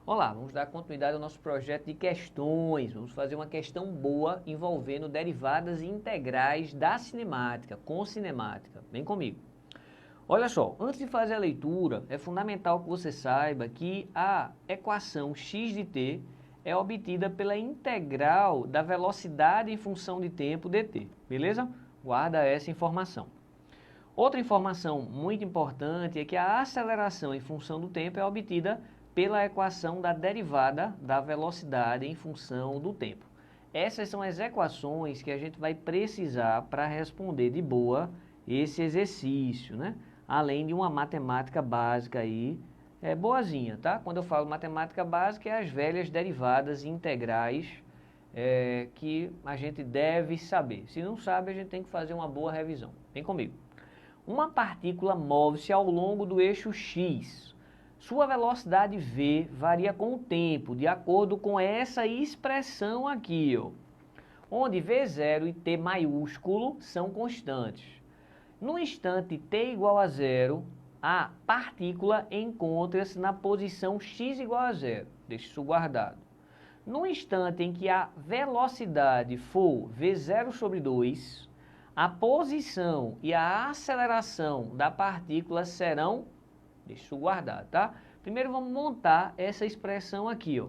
Olá, vamos dar continuidade ao nosso projeto de questões. Vamos fazer uma questão boa envolvendo derivadas integrais da cinemática, com cinemática. Vem comigo. Olha só, antes de fazer a leitura, é fundamental que você saiba que a equação x de t é obtida pela integral da velocidade em função de tempo dt, beleza? Guarda essa informação. Outra informação muito importante é que a aceleração em função do tempo é obtida pela equação da derivada da velocidade em função do tempo. Essas são as equações que a gente vai precisar para responder de boa esse exercício, né? Além de uma matemática básica aí, boazinha, tá? Quando eu falo matemática básica, é as velhas derivadas integrais que a gente deve saber. Se não sabe, a gente tem que fazer uma boa revisão. Vem comigo. Uma partícula move-se ao longo do eixo x. Sua velocidade v varia com o tempo, de acordo com essa expressão aqui, ó, onde v0 e t maiúsculo são constantes. No instante t igual a zero, a partícula encontra-se na posição x igual a zero. Deixe isso guardado. No instante em que a velocidade for v0 sobre 2, a posição e a aceleração da partícula serão, deixa isso guardado, tá? Primeiro vamos montar essa expressão aqui, ó.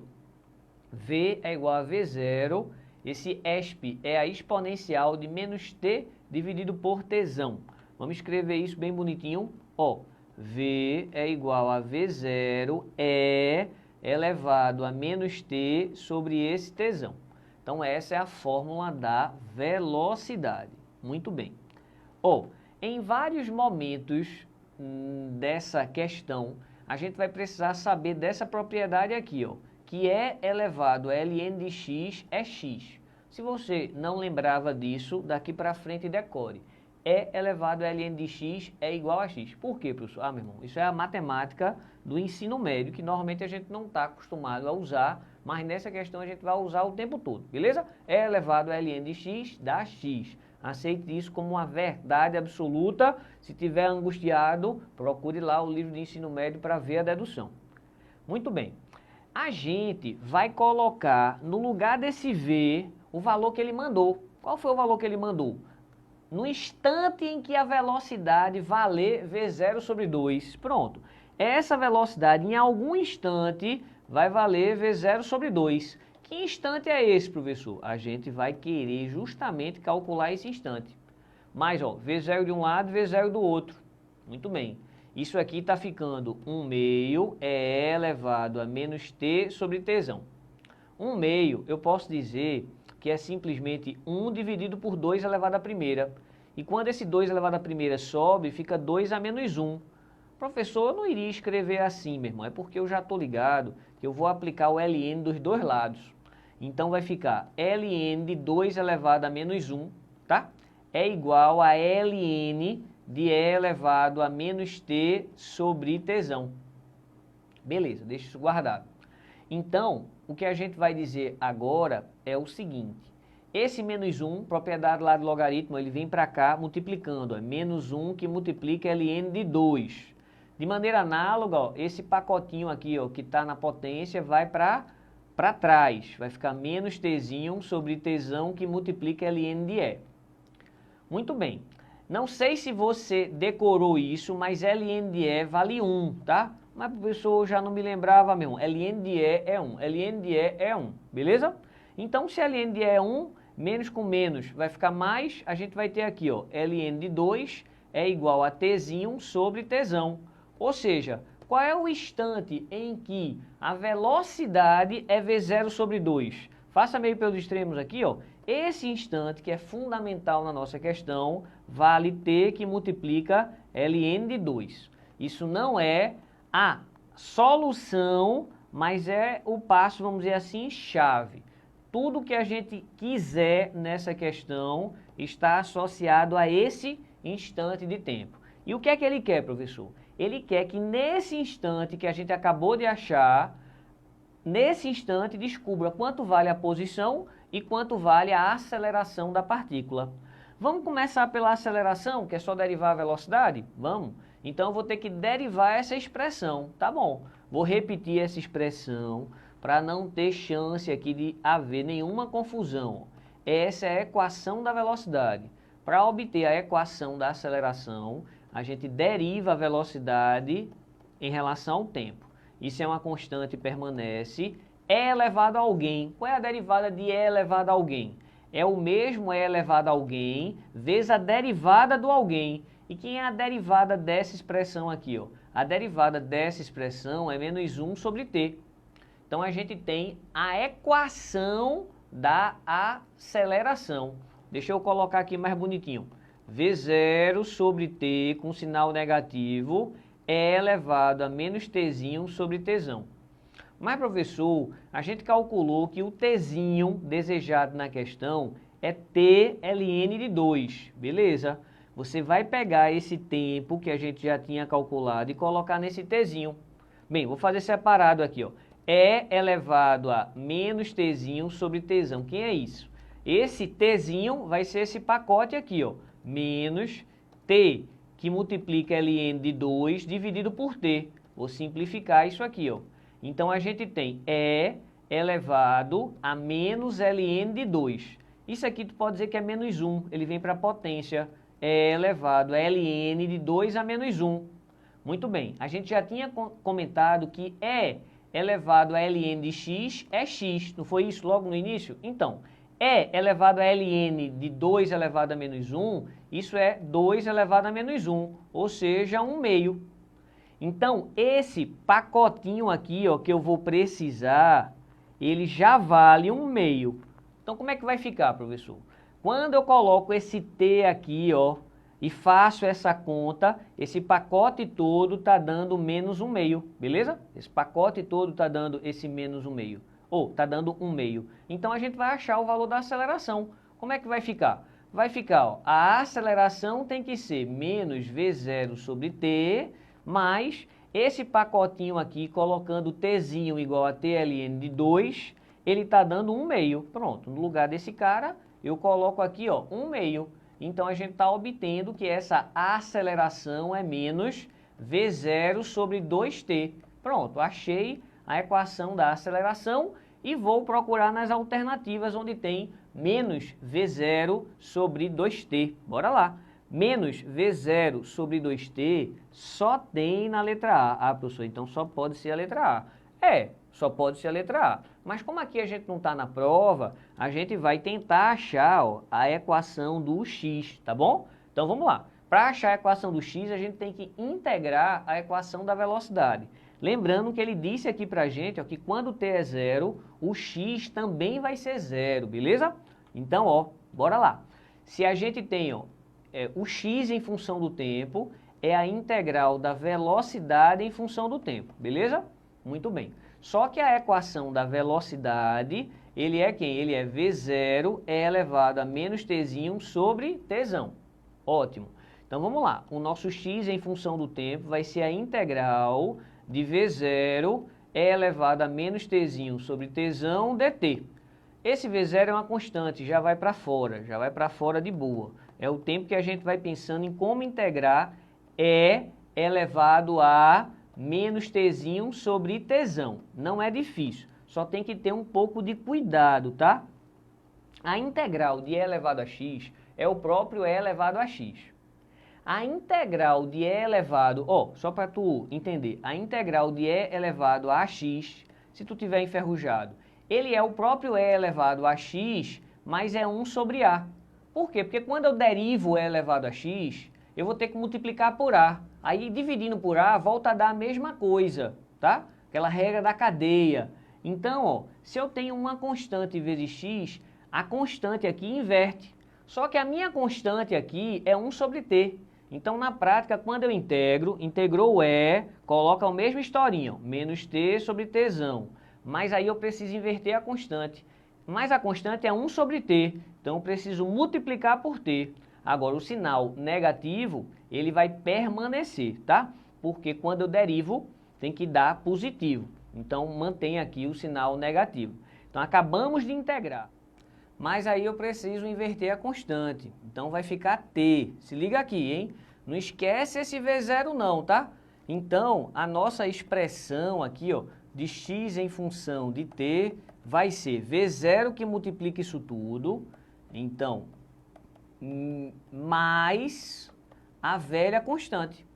V é igual a V0, esse exp é a exponencial de menos t dividido por tzão. Vamos escrever isso bem bonitinho, ó. V é igual a V0 elevado a menos t sobre esse tzão. Então essa é a fórmula da velocidade. Muito bem. Em vários momentos dessa questão, a gente vai precisar saber dessa propriedade aqui, ó, que é elevado a ln de x é x. Se você não lembrava disso, daqui para frente decore. É elevado a ln de x é igual a x. Por quê, professor? Ah, meu irmão, isso é a matemática do ensino médio, que normalmente a gente não está acostumado a usar, mas nessa questão a gente vai usar o tempo todo, beleza? É elevado a ln de x dá x. Aceite isso como uma verdade absoluta. Se tiver angustiado, procure lá o livro de ensino médio para ver a dedução. Muito bem. A gente vai colocar no lugar desse V o valor que ele mandou. Qual foi o valor que ele mandou? No instante em que a velocidade valer V0 sobre 2. Pronto. Essa velocidade em algum instante vai valer V0 sobre 2. Que instante é esse, professor? A gente vai querer justamente calcular esse instante. Mas, ó, V0 de um lado, V0 do outro. Muito bem. Isso aqui está ficando 1 meio é elevado a menos t sobre tzão. 1 meio, eu posso dizer que é simplesmente 1 dividido por 2 elevado à primeira. E quando esse 2 elevado à primeira sobe, fica 2 a menos 1. Professor, eu não iria escrever assim, meu irmão. É porque eu já estou ligado que eu vou aplicar o ln dos dois lados. Então vai ficar ln de 2 elevado a menos 1, tá? É igual a ln de e elevado a menos t sobre tzão. Beleza, deixa isso guardado. Então, o que a gente vai dizer agora é o seguinte. Esse menos 1, propriedade lá do logaritmo, ele vem para cá multiplicando. É menos 1 que multiplica ln de 2. De maneira análoga, ó, esse pacotinho aqui, ó, que está na potência, vai para trás. Vai ficar menos tzinho sobre tzão que multiplica ln de e. Muito bem. Não sei se você decorou isso, mas ln de e vale 1, tá? Mas, professor, eu já não me lembrava mesmo. ln de e é 1. ln de e é 1, beleza? Então, se ln de e é 1, menos com menos vai ficar mais. A gente vai ter aqui, ó, ln de 2 é igual a tzinho sobre tzão. Ou seja, qual é o instante em que a velocidade é V0 sobre 2? Faça meio pelos extremos aqui, ó. Esse instante, que é fundamental na nossa questão, vale t que multiplica ln de 2. Isso não é a solução, mas é o passo, vamos dizer assim, chave. Tudo que a gente quiser nessa questão está associado a esse instante de tempo. E o que é que ele quer, professor? Ele quer que nesse instante que a gente acabou de achar, nesse instante descubra quanto vale a posição e quanto vale a aceleração da partícula. Vamos começar pela aceleração, que é só derivar a velocidade? Vamos. Então eu vou ter que derivar essa expressão. Tá bom, vou repetir essa expressão para não ter chance aqui de haver nenhuma confusão. Essa é a equação da velocidade. Para obter a equação da aceleração, a gente deriva a velocidade em relação ao tempo. Isso é uma constante, permanece. E elevado a alguém. Qual é a derivada de E elevado a alguém? É o mesmo E elevado a alguém vezes a derivada do alguém. E quem é a derivada dessa expressão aqui? Ó? A derivada dessa expressão é menos 1 sobre t. Então a gente tem a equação da aceleração. Deixa eu colocar aqui mais bonitinho. V0 sobre t com sinal negativo é elevado a menos tzinho sobre tzão. Mas, professor, a gente calculou que o tzinho desejado na questão é t ln de 2, beleza? Você vai pegar esse tempo que a gente já tinha calculado e colocar nesse tzinho. Bem, vou fazer separado aqui, ó. E elevado a menos tzinho sobre tzão. Quem é isso? Esse tzinho vai ser esse pacote aqui, ó. Menos t, que multiplica ln de 2 dividido por t. Vou simplificar isso aqui, ó. Então, a gente tem E elevado a menos ln de 2. Isso aqui tu pode dizer que é menos 1, ele vem para a potência. E elevado a ln de 2 a menos 1. Muito bem, a gente já tinha comentado que E elevado a ln de x é x, não foi isso logo no início? Então, E elevado a ln de 2 elevado a menos 1, isso é 2 elevado a menos 1, ou seja, 1 meio. Então, esse pacotinho aqui, ó, que eu vou precisar, ele já vale 1 meio. Então, como é que vai ficar, professor? Quando eu coloco esse t aqui, ó, e faço essa conta, esse pacote todo está dando menos 1 meio, beleza? Esse pacote todo está dando esse menos 1 meio, ou está dando 1 meio. Então, a gente vai achar o valor da aceleração. Como é que vai ficar? Vai ficar, ó, a aceleração tem que ser menos v0 sobre t, mais esse pacotinho aqui, colocando tzinho igual a tln de 2, ele está dando 1 meio. Pronto, no lugar desse cara, eu coloco aqui, ó, 1 meio. Então, a gente está obtendo que essa aceleração é menos v0 sobre 2t. Pronto, achei a equação da aceleração e vou procurar nas alternativas onde tem menos v0 sobre 2t. Bora lá. Menos v0 sobre 2t só tem na letra A. Ah, professor, então só pode ser a letra A. É, só pode ser a letra A. Mas como aqui a gente não está na prova, a gente vai tentar achar, ó, a equação do x, tá bom? Então vamos lá. Para achar a equação do x, a gente tem que integrar a equação da velocidade. Lembrando que ele disse aqui para a gente, ó, que quando t é zero, o x também vai ser zero, beleza? Então, ó, bora lá. Se a gente tem, ó, o x em função do tempo, é a integral da velocidade em função do tempo, beleza? Muito bem. Só que a equação da velocidade, ele é quem? Ele é v0 é elevado a menos tzinho sobre tzão. Ótimo. Então vamos lá. O nosso x em função do tempo vai ser a integral de v0 é elevado a menos tzinho sobre tzão dt. Esse v0 é uma constante, já vai para fora de boa. É o tempo que a gente vai pensando em como integrar E elevado a menos tzinho sobre tzão. Não é difícil, só tem que ter um pouco de cuidado, tá? A integral de E elevado a x é o próprio E elevado a x. A integral de E elevado, ó, só para tu entender, a integral de E elevado a x, se tu tiver enferrujado, ele é o próprio E elevado a x, mas é 1 sobre A. Por quê? Porque quando eu derivo E elevado a x, eu vou ter que multiplicar por A. Aí, dividindo por A, volta a dar a mesma coisa, tá? Aquela regra da cadeia. Então, ó, se eu tenho uma constante vezes x, a constante aqui inverte. Só que a minha constante aqui é 1 sobre t. Então, na prática, quando eu integrou E, coloca a mesma historinha, ó, menos t sobre tzão. Mas aí eu preciso inverter a constante. Mas a constante é 1 sobre t, então eu preciso multiplicar por t. Agora, o sinal negativo, ele vai permanecer, tá? Porque quando eu derivo, tem que dar positivo. Então, mantém aqui o sinal negativo. Então, acabamos de integrar. Mas aí eu preciso inverter a constante. Então, vai ficar t. Se liga aqui, hein? Não esquece esse V0 não, tá? Então, a nossa expressão aqui, ó, de x em função de t vai ser V0 que multiplica isso tudo, então, mais a velha constante.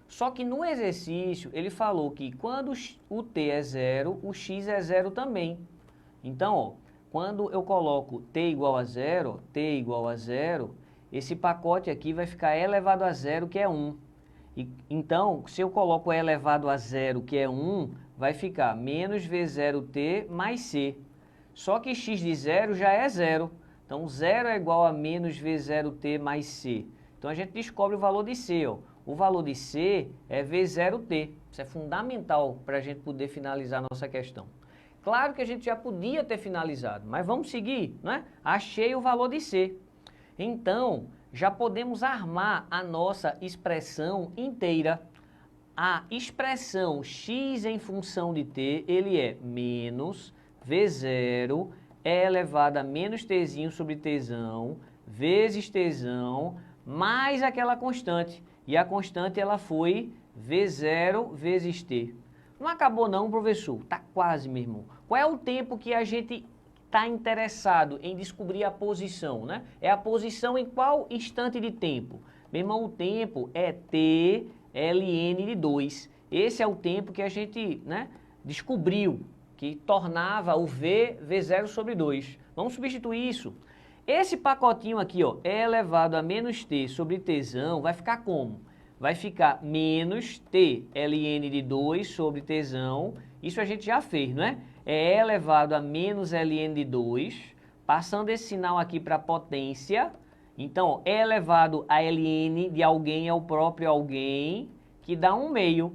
Só que no exercício ele falou que quando o t é zero, o x é zero também. Então, ó, quando eu coloco t igual a zero, esse pacote aqui vai ficar e elevado a zero, que é 1. Então, se eu coloco e elevado a zero, que é 1, vai ficar menos v0t mais c. Só que x de zero já é zero. Então, 0 é igual a menos v0t mais c. Então, a gente descobre o valor de c, ó. O valor de C é V0T. Isso é fundamental para a gente poder finalizar a nossa questão. Claro que a gente já podia ter finalizado, mas vamos seguir, né? Achei o valor de C. Então, já podemos armar a nossa expressão inteira. A expressão x em função de t, ele é menos V0 elevado a menos tzinho sobre tzão, vezes tzão, mais aquela constante. E a constante ela foi V0 vezes t. Não acabou não, professor? Tá quase, meu irmão. Qual é o tempo que a gente está interessado em descobrir a posição, né? É a posição em qual instante de tempo? Meu irmão, o tempo é t ln de 2. Esse é o tempo que a gente, né, descobriu, que tornava o V0 sobre 2. Vamos substituir isso. Esse pacotinho aqui, ó, é elevado a menos t sobre tzão, vai ficar como? Vai ficar menos t ln de 2 sobre tzão, isso a gente já fez, não é? É elevado a menos ln de 2, passando esse sinal aqui para potência, então é elevado a ln de alguém é o próprio alguém, que dá 1/2.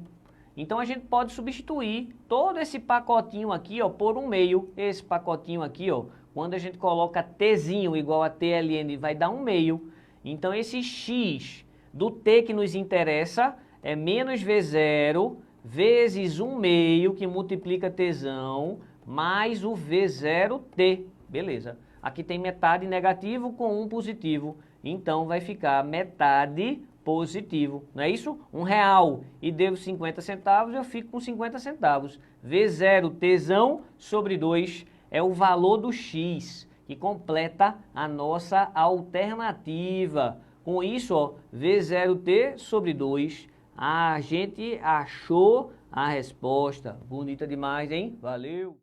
Então a gente pode substituir todo esse pacotinho aqui, ó, por 1/2, esse pacotinho aqui, ó, quando a gente coloca tzinho igual a tln, vai dar 1/2. Então, esse x do t que nos interessa é menos V0 vezes 1/2, que multiplica tzão, mais o V0t. Beleza. Aqui tem metade negativo com 1 positivo. Então, vai ficar metade positivo. Não é isso? R$1 e devo 50 centavos, eu fico com 50 centavos. V0 tzão sobre 2 é o valor do x, que completa a nossa alternativa. Com isso, ó, V0t sobre 2, a gente achou a resposta. Bonita demais, hein? Valeu!